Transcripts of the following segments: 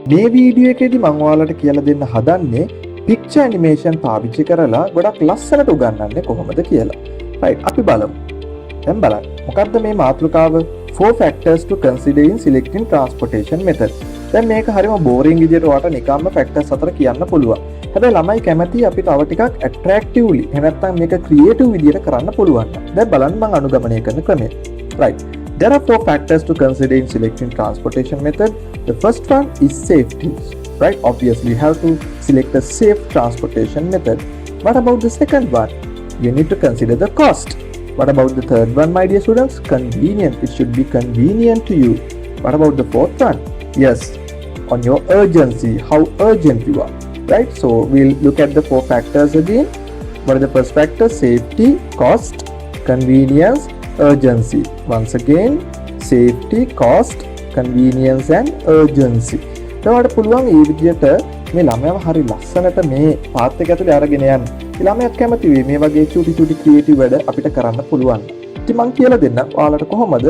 මේ වීඩියෝ එකේදී මම ඔයාලට කියලා දෙන්න හදන්නේ picture animation පාවිච්චි කරලා ගොඩක් ලස්සනට උගන්වන්නේ කොහොමද කියලා. right අපි බලමු. දැන් බලන්න. මොකද්ද මේ මාතෘකාව? 4 factors to consider in selecting transportation method. දැන් මේක හරිම boring විදියට ඔයාලට නිකම්ම factors හතර කියන්න පුළුවන්. හැබැයි ළමයි කැමති අපි තව ටිකක් attractively එහෙම නැත්නම් මේක creative විදියට කරන්න පුළුවන්. දැන් බලන්න මම අනුගමනය කරන ක්‍රමය. right. There are 4 factors to consider in selecting transportation method. The first one is safety. Right? Obviously, you have to select a safe transportation method. What about the second one? You need to consider the cost. What about the third one, my dear students? Convenient. It should be convenient to you. What about the fourth one? Yes, on your urgency, how urgent you are. Right? So, we'll look at the 4 factors again. What are the first factors? Safety, cost, convenience, urgency. Once again, safety, cost, convenience and urgency. එතකොට පුළුවන් මේ විදිහට මේ ළමයාව හරි ලස්සනට මේ පාත් එක ඇතුලේ අරගෙන යන්න. ඒ ළමයාත් කැමති වෙයි මේ වගේ චූටි චූටි ක්‍රියේටිව් වැඩ අපිට කරන්න පුළුවන්. ඉතින් මම කියලා දෙන්නම් ඔයාලට කොහොමද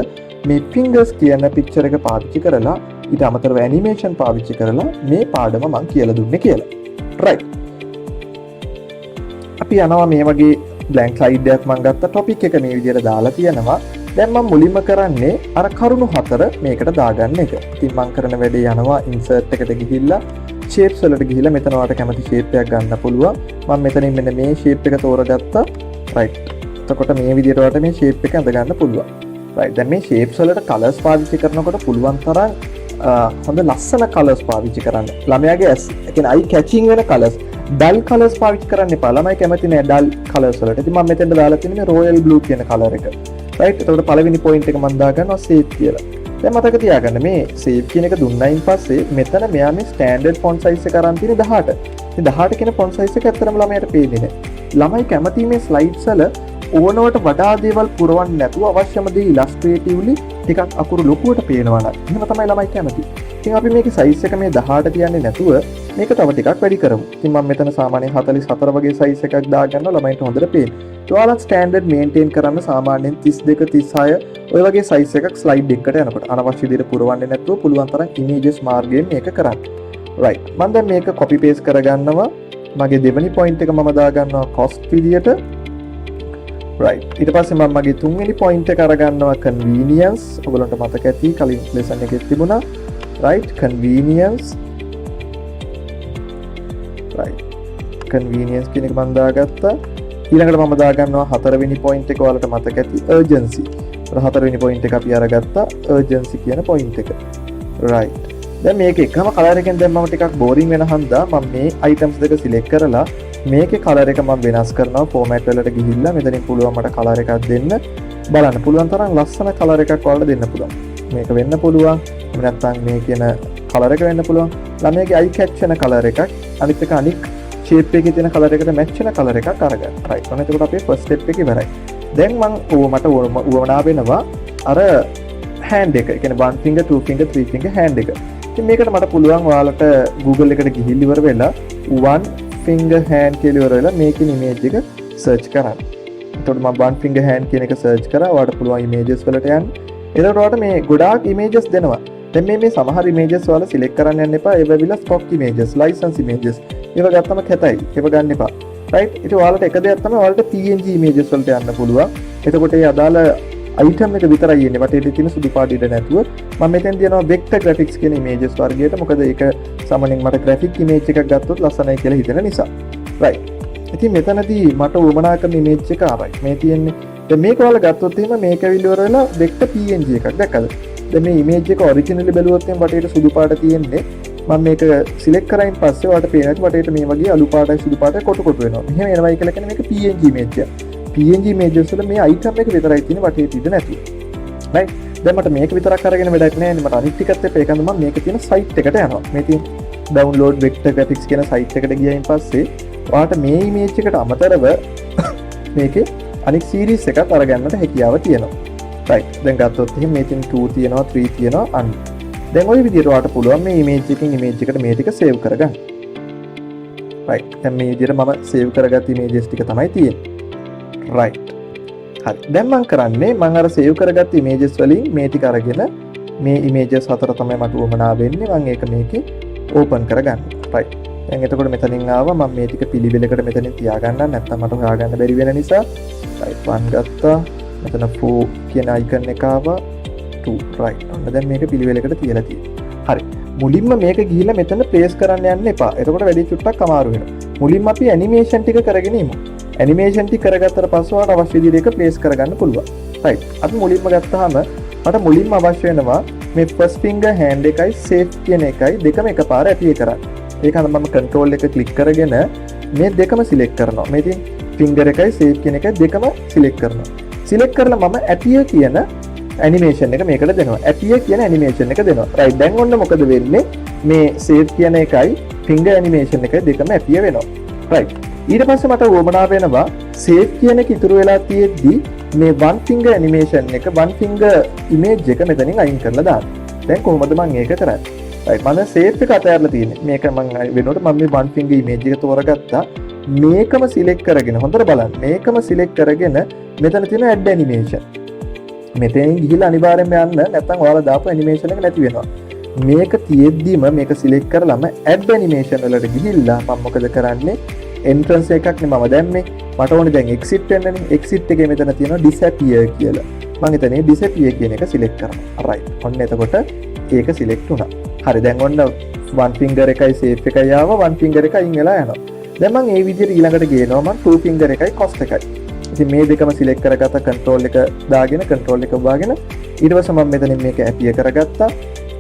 මේ fingers කියන පික්චර් එක පාවිච්චි කරලා ඊට අමතරව ඇනිමේෂන් පාවිච්චි කරලා මේ පාඩම මම කියලා දුන්නේ කියලා. right. අපි යනවා මේ වගේ blank slide එකක් මම ගත්ත topic එක මේ විදිහට දාලා තියෙනවා. දැන් මම මුලින්ම කරන්නේ අර කරුණු 4 මේකට දාගන්න එක. ඉතින් මම කරන වැඩේ යනවා insert එකට ගිහිල්ලා shapes වලට ගිහිල්ලා මෙතන ඔයාලට කැමති shape එකක් ගන්න පුළුවන්. මම මෙතනින් මෙන්න මේ shape එක තෝරගත්තා. right. එතකොට මේ විදිහට ඔයාලට මේ shape එක අඳ ගන්න පුළුවන්. right. දැන් මේ shapes වලට colors පාවිච්චි කරනකොට පුළුවන් තරම් හොඳ ලස්සන colors පාවිච්චි කරන්න. ළමයාගේ ඇස් ඒ කියන්නේ eye catching වෙන colors. dull colors පාවිච්චි කරන්න එපා. ළමයි කැමති නෑ dull colors වලට. ඉතින් මම මෙතෙන්ට දාලා තියෙන්නේ royal blue කියන color එක. right. එතකොට පළවෙනි point එක මම දාගන්නවා save කියලා. දැන් මතක තියාගන්න මේ save කියන එක දුන්නයින් පස්සේ මෙතන මෙයා මේ standard font size එක අරන් තියෙන්නේ 18. ඉතින් 18 කියන font size එක ඇත්තටම ළමයට පේන්නේ නැහැ. ළමයි කැමති මේ slides වල ඕනවට වඩා දේවල් පුරවන්න නැතුව අවශ්‍යම දේ illustratively ටිකක් අකුරු ලොකුවට පේනවා නම් එහෙම තමයි ළමයි කැමති. ඉතින් අපි මේකේ size එක මේ 18 තියන්නේ නැතුව මේක තව ටිකක් වැඩි කරමු. ඉතින් මම මෙතන සාමාන්‍යයෙන් 44 වගේ size එකක් දාගන්නවා ළමයින්ට හොඳට පේන්න. ඔයාලා ස්ටෑන්ඩඩ් මේන්ටේන් කරන්න සාමාන්‍යයෙන් 32 36 ඔය වගේ සයිස් එකක් ස්ලයිඩ් එකකට යනකොට අනවශ්‍ය විදිහට පුරවන්නේ නැතුව පුළුවන් තරම් ඉමේජස් මාර්ගයෙන් මේක කරන්න. right. මම දැන් මේක copy paste කරගන්නවා. මගේ දෙවෙනි point එක මම දාගන්නවා cost විදියට. right. ඊට පස්සේ මම මගේ තුන්වෙනි point එක අරගන්නවා convenience. ඔයගලන්ට මතක ඇති කලින් lesson එකේ තිබුණා. right. convenience. right. convenience කියන එක මම දාගත්තා. ඊළඟට මම දාගන්නවා හතරවෙනි point එක ඔයාලට මතක ඇති urgency. හතරවෙනි point එක අපි අරගත්තා urgency කියන point එක. right. දැන් මේක එකම color එකෙන් දැන් මම ටිකක් boring වෙන හන්දා මම මේ items දෙක select කරලා මේකේ color එක මම වෙනස් කරනවා format වලට ගිහිල්ලා මෙතනින් පුළුවන් මට color එකක් දෙන්න. බලන්න පුළුවන් තරම් ලස්සන color එකක් ඔයාලට දෙන්න පුළුවන්. මේක වෙන්න පුළුවන්. එහෙම නැත්නම් මේ කියන color එක වෙන්න පුළුවන්. ළමයාගේ eye catch වෙන color එකක්. අනිත් එක අනික් shape එකේ තියෙන color එකට match වෙන color එකක් අරගන්න. right. ඔන්න එතකොට අපේ first step එක ඉවරයි. දැන් මට උවමනා වෙනවා අර hand එක. ඒ කියන්නේ one finger, two finger, three finger hand එක. ඉතින් මේකට මට පුළුවන් ඔයාලට Google එකට ගිහිල්ලා ඉවර වෙලා one finger hand කියලා ඉවර වෙලා මේකේ image එක search කරන්න. එතකොට මම one finger hand කියන එක search කරා. ඔයාලට පුළුවන් images වලට යන්න. එතකොට ඔයාලට මේ ගොඩාක් images දෙනවා. දැන් මේ සමහර images ඔයාලා select කරන්න යන්න එපා. ඒවා විලා stock images, license images. ඒව ගත්තම කැතයි. ඒව ගන්න එපා. right. ඉතින් ඔයාලට එක දෙයක් තමයි ඔයාලට PNG images වලට යන්න පුළුවන්. එතකොට ඒ අදාළ item එක විතරයි එන්නේ. වටේට තියෙන සුදු පාට ඉඩ නැතුව. මම මෙතෙන් තියනවා vector graphics කියන images වර්ගයට. මොකද ඒක සාමාන්‍යයෙන් මට graphic image එකක් ගත්තොත් ලස්සනයි කියලා හිතෙන නිසා. right. ඉතින් මෙතනදී මට උවමනා කරන image එක ආවයි. මේ තියෙන්නේ. දැන් මේක ඔයාලා ගත්තොත් එහෙම මේක විල්වර වෙලා vector PNG එකක් දැක්කද? දැන් මේ image එක originally බැලුවොත් එහෙනම් වටේට සුදු පාට තියෙන්නේ. මම මේක සිලෙක්ට් කරායින් පස්සේ ඔයාලට පේනවා වටේට මේ වගේ අලු පාටයි සුදු පාටයි කොටු කොටු වෙනවා. මෙහෙම එනවයි කියලා කියන්නේ මේක PNG image එක. PNG images වල මේ item එක විතරයි තියෙන්නේ වටේට ඉඳ නැති. right. දැන් මට මේක විතරක් අරගෙන වැඩක් නැහැ නේ. මට අනිත් ටිකත් එපා. ඒකන්ද මම මේක තියෙන site එකට යනවා. මේ තියෙන download vector graphics කියන site එකට ගියයින් පස්සේ ඔයාලට මේ image එකට අමතරව මේකේ අනිත් series එකක් අරගන්නට හැකියාව තියෙනවා. right. දැන් ගත්තොත් එහෙනම් මේ තියෙන 2 තියෙනවා 3 තියෙනවා අන්න. දැන් ওই විදිහට ඔයාලට පුළුවන් මේ image එකකින් image එකට මේ ටික save කරගන්න. right. දැන් මේ විදිහට මම save කරගත්ත images ටික තමයි තියෙන්නේ. right. හරි. දැන් මම කරන්නේ මම අර save කරගත්ත images වලින් මේ ටික අරගෙන මේ images හතර තමයි මට උවමනා වෙන්නේ. මම ඒක මේකේ ඕපන් කරගන්න. right. දැන් එතකොට මෙතනින් ආවා මම මේ ටික පිළිවෙලකට මෙතනින් තියාගන්න නැත්නම් මට හොයාගන්න බැරි වෙන නිසා right 1 ගත්තා. මෙතන 4 කියන icon එක ආවා 2 right. ඔන්න දැන් මේක පිළිවෙලකට තියලා තියෙනවා. හරි. මුලින්ම මේක ගිහිල්ලා මෙතන ප්ලේස් කරන්න යන්න එපා. එතකොට වැඩි චුට්ටක් අමාරු වෙනවා. මුලින්ම අපි ඇනිමේෂන් ටික කරගෙන ඉමු. ඇනිමේෂන් ටික කරගත්තට පස්සේ ඔයාලට අවශ්‍ය විදිහට ඒක ප්ලේස් කරගන්න පුළුවන්. right. අපි මුලින්ම ගත්තාම මට මුලින්ම අවශ්‍ය වෙනවා මේ first finger hand එකයි save කියන එකයි දෙකම එකපාර ඇප්ලයි කරන්න. ඒක නම් මම control එක click කරගෙන මේ දෙකම select කරනවා. මේ ඉතින් finger එකයි save කියන එකයි දෙකම select කරනවා. select කරලා මම ඇප්ලයි කියන animation එක මේකට දෙනවා. ඇප්ලයි කියන animation එක දෙනවා. right. දැන් ඔන්න මොකද වෙන්නේ? මේ save කියන එකයි finger animation එකයි දෙකම ඇප්ලයි වෙනවා. right. ඊට පස්සේ මට වමනා වෙනවා save කියන එක ඉතුරු වෙලා තියෙද්දි මේ one finger animation එක one finger image එක මෙතනින් අයින් කරලා දාන්න. දැන් කොහොමද මම ඒක කරන්නේ? right. මම save එක අතහැරලා තියෙන්නේ. මේක මම වෙනකොට මම මේ one finger image එක තෝරගත්තා. මේකම select කරගෙන හොඳට බලන්න. මේකම select කරගෙන මෙතන තියෙන add animation. මෙතනින් ගිහිල්ලා අනිවාර්යෙන්ම යන්න නැත්නම් ඔයාලා දාපු animation එක නැති වෙනවා. මේක තියෙද්දිම මේක select කරලම add animation වලට ගිහිල්ලා මම මොකද කරන්නේ? entrance එකක් නේ මම දැම්මේ. මට ඕනේ දැන් exit වෙන්නනේ. exit එකේ මෙතන තියෙනවා disappear කියලා. මම එතන disappear කියන එක select කරනවා. right. ඔන්න එතකොට ඒක select වුණා. හරි. දැන් ඔන්න one finger එකයි save එකයි ආවා. one finger එක අයින් වෙලා යනවා. දැන් මම මේ විදිහට ඊළඟට ගේනවා මම two finger එකයි cost එකයි. ඉතින් මේ දෙකම select කරගත්ත control එක දාගෙන control එක වවාගෙන ඊට පස්සේ මම මෙතනින් මේක apply කරගත්තා.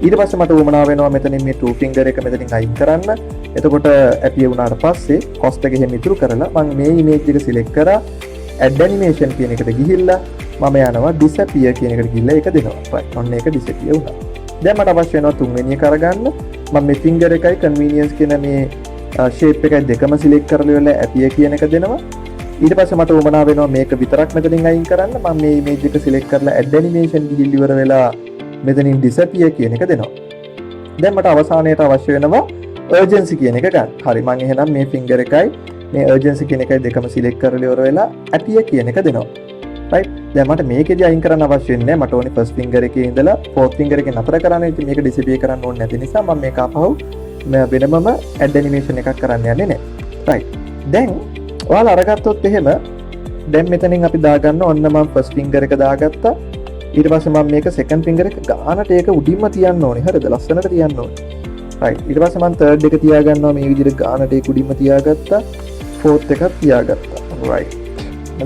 ඊට පස්සේ මට උවමනා වෙනවා මෙතනින් මේ two finger එක මෙතනින් අයින් කරන්න. එතකොට apply වුණාට පස්සේ cost එක එහෙම ඉතුරු කරලා මම මේ image එක select කරා add animation කියන එකට ගිහිල්ලා මම යනවා disappear කියන එකට ගිහිල්ලා ඒක දෙනවා. right. ඔන්න ඒක disappear වුණා. දැන් මට අවශ්‍ය වෙනවා තුන්වෙනි එක අරගන්න. මම මේ finger එකයි convenience කියන මේ shape එකයි දෙකම select කරලා ඉවරලා apply කියන එක දෙනවා. ඊට පස්සේ මට උවමනා වෙනවා මේක විතරක් මෙතනින් අයින් කරන්න. මම මේ image එක select කරලා add animation ගිහිල්ලා ඉවර වෙලා මෙතනින් disappear කියන එක දෙනවා. දැන් මට අවසානයේට අවශ්‍ය වෙනවා urgency කියන එක ගන්න. හරි. මම එහෙනම් මේ finger එකයි මේ urgency කියන එකයි දෙකම select කරලා ඉවර වෙලා apply කියන එක දෙනවා. right. දැන් මට මේකෙදි අයින් කරන්න අවශ්‍ය වෙන්නේ නැහැ. මට ඕනේ first finger එකේ ඉඳලා fourth finger එකේ නතර කරන්න. ඉතින් මේක disappear කරන්න ඕනේ නැති නිසා මම මේක ආපහු වෙනමම add animation එකක් කරන්න යන්නේ නැහැ. right. දැන් ඔයාලා අරගත්තොත් එහෙම දැන් මෙතනින් අපි දාගන්න ඔන්න මම first finger එක දාගත්තා. ඊට පස්සේ මම මේක second finger එක ගානට ඒක උඩින්ම තියන්න ඕනේ. හරිද? ලස්සනට තියන්න ඕනේ. right. ඊට පස්සේ මම third එක තියාගන්නවා මේ විදිහට ගානට ඒක උඩින්ම තියාගත්තා. fourth එකක් තියාගත්තා. right.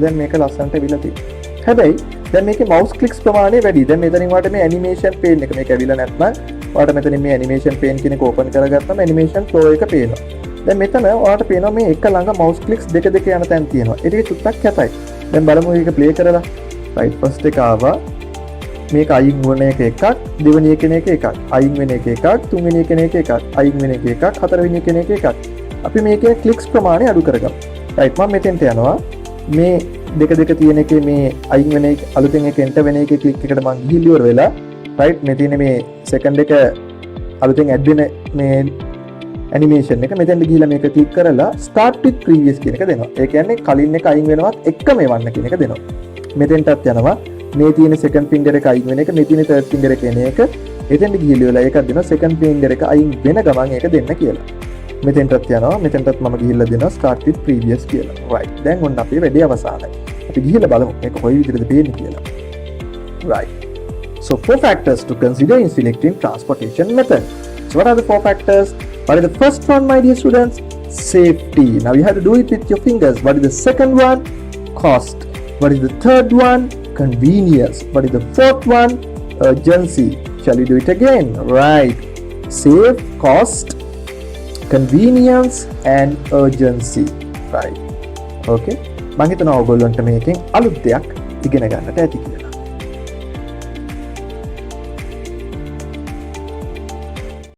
දැන් මේක ලස්සනට විලා තියෙනවා. හැබැයි දැන් මේකේ mouse clicks ප්‍රමාණය වැඩි. දැන් මෙතනින් වාට මේ animation pane එක මේක ඇවිල්ලා නැත්නම් වාට මෙතනින් මේ animation pane කියන එක open කරගත්තම animation flow එක පේනවා. දැන් මෙතන ඔයාලට පේනවා මේ එක ළඟ mouse clicks දෙක දෙක යන තැන් තියෙනවා. ඒක චුට්ටක් කැතයි. දැන් බලමු මේක play කරලා. right. first එක ආවා. මේක අයින් වෙන එක එකක්, දෙවෙනි එක එකක්, අයින් වෙන එක එකක්, තුන්වෙනි එක එකක්, අයින් වෙන එක එකක්, හතරවෙනි එක එකක්. අපි මේකේ clicks ප්‍රමාණය අඩු කරගමු. right. මම මෙතෙන්ට යනවා. මේ දෙක දෙක තියෙන එකේ මේ අයින් වෙන එක අලුතෙන් එක enter වෙන එකේ click එකට මම ගිහින් ඉවර වෙලා right මේ තියෙන මේ second එක අලුතෙන් add වෙන මේ animation එක මෙතෙන්ට ගිහිල්ලා මේක click කරලා start with previous කියන එක දෙනවා. ඒ කියන්නේ කලින් එක අයින් වෙනවත් එක්කම එවන්න කියන එක දෙනවා. මෙතෙන්ටත් යනවා මේ තියෙන second finger එක අයින් වෙන එක මේ තියෙන third finger එක එන එක එතෙන්ට ගිහිල්ලා වෙලා ඒකක් දෙනවා second finger එක අයින් වෙන ගමන් ඒක දෙන්න කියලා. මෙතෙන්ටත් යනවා මෙතෙන්ටත් මම ගිහිල්ලා දෙනවා start with previous කියලා. right. දැන් ඔන්න අපේ වැඩේ අවසానයි. අපි ගිහිල්ලා බලමු මේක කොයි විදිහටද පේන්නේ කියලා. right. so 4 factors to consider in selecting transportation method. So what are the 4 factors? What is the first one, my dear students? Safety. Now you have to do it with your fingers. What is the second one? Cost. What is the third one? Convenience. What is the fourth one? Urgency. Shall we do it again? Right. Safe, cost, convenience and urgency. Right. Okay. මම හිතනවා ඔයගොල්ලන්ට මේකෙන් අලුත් දෙයක් ඉගෙන ගන්නට ඇති කියලා.